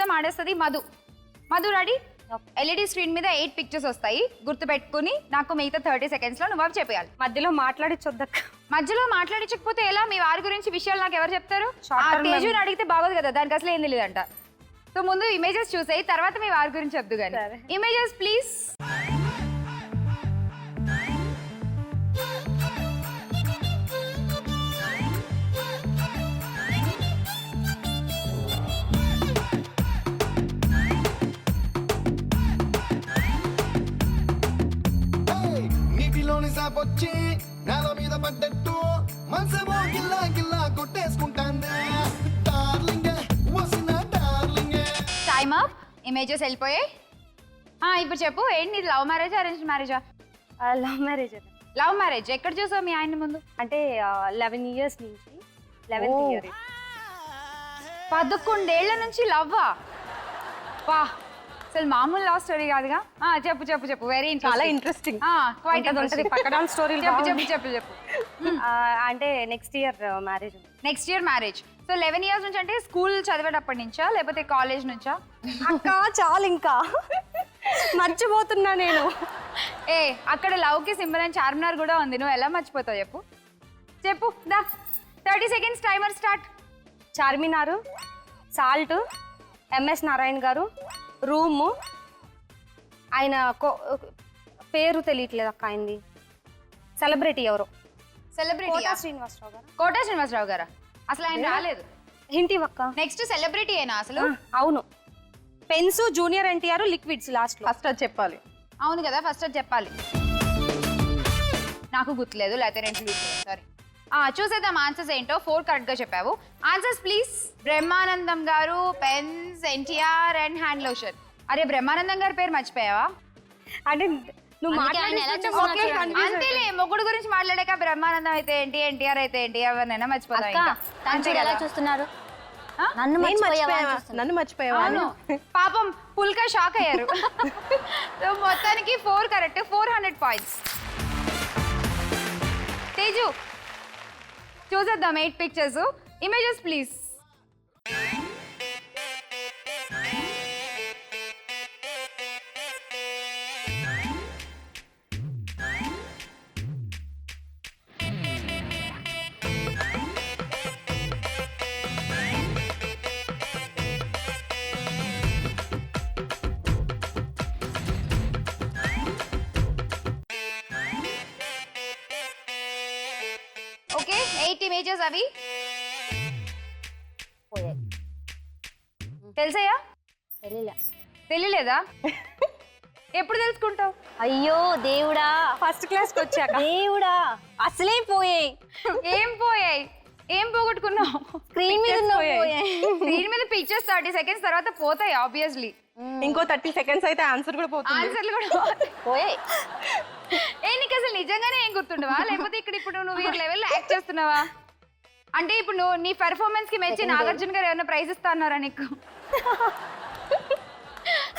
Game ఆడేస్తుంది Madhu. Madhu ready? LED screen మీద 8 pictures వస్తాయి. గుర్తు పెట్టుకుని నాకు మిగతా 30 seconds లో నువ్వు అవి చెప్పేయాలి. మధ్యలో మాట్లాడించొద్దక్క. మధ్యలో మాట్లాడించకపోతే ఎలా? మీ వారి గురించి విషయాలు నాకు ఎవరు చెప్తారు? తేజుని అడిగితే బాగోదు కదా, దానికి అసలు ఏం తెలియదంట. సో ముందు ఇమేజెస్ చూసాయి, తర్వాత మీ వారి గురించి చెప్దు కానీ. Images please. వచ్చి నేల మీద పడ్డట్టు మనసేమో గిల్లా గిల్లా కొట్టేసుకుంటాందే డార్లింగ్ వసిన డార్లింగ్. Time up. ఇమేజెస్ వెళ్ళిపోయాయి. ఇప్పుడు చెప్పు, ఏంటి నీది లవ్ మ్యారేజ్ అరేంజ్ మ్యారేజా? Love marriage. Love marriage. ఎక్కడ చూసావు మీ ఆయన ముందు? అంటే 11 years నుంచి 11th year. 11 ఏళ్ల నుంచి లవ్వా? వా, అసలు మామూలు లవ్ స్టోరీ కాదుగా. చెప్పు చెప్పు చెప్పు. వెరీ చాలా ఇంట్రెస్టింగ్. పక్కన స్టోరీ. చెప్పు చెప్పు చెప్పు. అంటే next year marriage. Next year marriage. So 11 years నుంచి అంటే స్కూల్ చదివేటప్పటి నుంచా లేకపోతే కాలేజ్ నుంచా? అక్క చాలు, ఇంకా మర్చిపోతున్నా నేను. అక్కడ లవ్ కి సింబల్ అని చార్మినార్ కూడా ఉంది, నువ్వు ఎలా మర్చిపోతావు చెప్పు? చెప్పు దా. 30 seconds timer start. Charminar, salt, MS Narayana గారు, రూము. ఆయన పేరు తెలియట్లేదు అక్క ఆయనది. సెలబ్రిటీ ఎవరు? సెలబ్రిటీ కోటా శ్రీనివాసరావు గారు. కోటా శ్రీనివాసరావు గారా? అసలు ఆయన రాలేదు. హింట్ ఇవ్వక్క. నెక్స్ట్ సెలబ్రిటీ అయినా అసలు? అవును. Pens, junior NTR, liquids last. First అది చెప్పాలి. అవును కదా, ఫస్ట్ అది చెప్పాలి. నాకు గుర్తులేదు, లేకపోతే రెండు గుర్తులేదు. సారీ. చూసేద్దాం ఆన్సర్స్ ఏంటో. 4 కరెక్ట్ గా చెప్పావు. Answers please. Brahmanandam garu, pens, NTR and hand lotion. అరే బ్రహ్మానందం గారి పేరు మర్చిపోయావా? అంటే నువ్వు అంతేలే, మొగుడు గురించి మాట్లాడాక బ్రహ్మానందం అయితే ఏంటి, ఎన్టీఆర్ అయితే ఏంటి, ఎవరినైనా మర్చిపోతావు. చూస్తున్నారు నన్ను మర్చిపోయావా? పాపం పుల్కా షాక్ అయ్యారు. మొత్తానికి 4 కరెక్ట్, 400 points. తేజు చూసేద్దాం 8 pictures. Images please. Okay, 8 images అవి తెలుసాయా? తెలియలేదా? ఎప్పుడు తెలుసుకుంటావు? అయ్యో దేవుడా, ఫస్ట్ క్లాస్ కి వచ్చాక. దేవుడా, అసలే పోయాయి. ఏం పోయాయి? ఏం పోగొట్టుకున్నావు? స్క్రీన్ మీద స్క్రీన్ మీద పిక్చర్స్ 30 seconds తర్వాత పోతాయి ఆబ్వియస్లీ. ఇంకో 30 seconds అయితే ఆన్సర్ కూడా పోతుంది. ఆన్సర్లు కూడా పోయాయి. నీకు అసలు నిజంగానే ఏం గుర్తుండవా, లేకపోతే ఇప్పుడు నువ్వు ఈ లెవెల్లో యాక్ట్ చేస్తున్నావా? అంటే ఇప్పుడు నువ్వు నీ పెర్ఫార్మెన్స్ కి మెచ్చి నాగార్జున గారు ఏమైనా ప్రైజ్ ఇస్తా అన్నారా నీకు?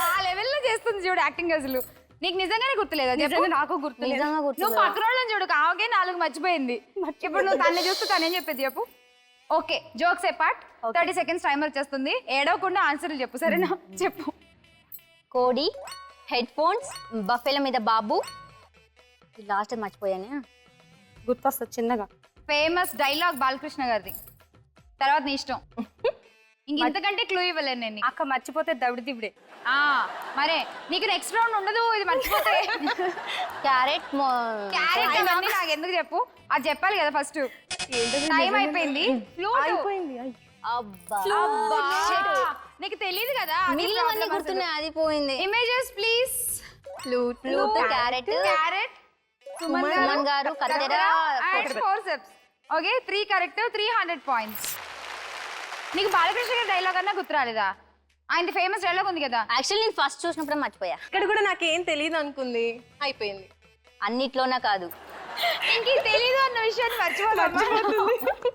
ఆ లెవెల్లో చేస్తుంది చూడు యాక్టింగ్. అసలు నీకు నిజంగానే గుర్తులేదా? నాకు గుర్తులేదు. నువ్వు పక్కన వాళ్ళని చూడు, కావగే 4 మర్చిపోయింది. ఇప్పుడు నువ్వు తన్ని చూస్తూ తనేం చెప్పేది చెప్పు. ఓకే, జోక్స్ ఏ పార్ట్. 30 seconds టైమర్ వచ్చేస్తుంది. ఏడవకుండా ఆన్సర్లు చెప్పు, సరేనా? చెప్పు. కోడి, హెడ్ ఫోన్స్, బఫెల మీద బాబు. లాస్ట్ మర్చిపోయానే. గుర్తొస్తుంది చిన్నగా. ఫేమస్ డైలాగ్ బాలకృష్ణ గారిది. తర్వాత నీ ఇష్టం. ఇంతకంటే క్లూ ఇవ్వలేను నేను. అక్క మర్చిపోతే దవిడి దివిడే. మరే నీకు నెక్స్ట్ రౌండ్ ఉండదు ఇది మర్చిపోతే. క్యారెట్ అవన్నీ నాకు ఎందుకు చెప్పు, అది చెప్పాలి కదా ఫస్ట్. టైం అయిపోయింది. నీకు తెలియదు కదా, గుర్తున్నాయి. అది పోయింది. Images please. Flute, carrot, Suman గారు, కత్తెర, ఫోర్సెప్స్. Okay, 3 correct, 300 points. నీకు బాలకృష్ణ గారి డైలాగ్ అన్నా గుర్తు రాలేదా? ఆయన ఫేమస్ డైలాగ్ ఉంది కదా. యాక్చువల్లీ నేను ఫస్ట్ చూసినప్పుడే మర్చిపోయా. ఇక్కడ కూడా నాకేం తెలియదు అనుకుంది, అయిపోయింది. అన్నిట్లోనా కాదు, ఇంక తెలీదు అన్న విషయాన్ని మర్చిపోతుంది.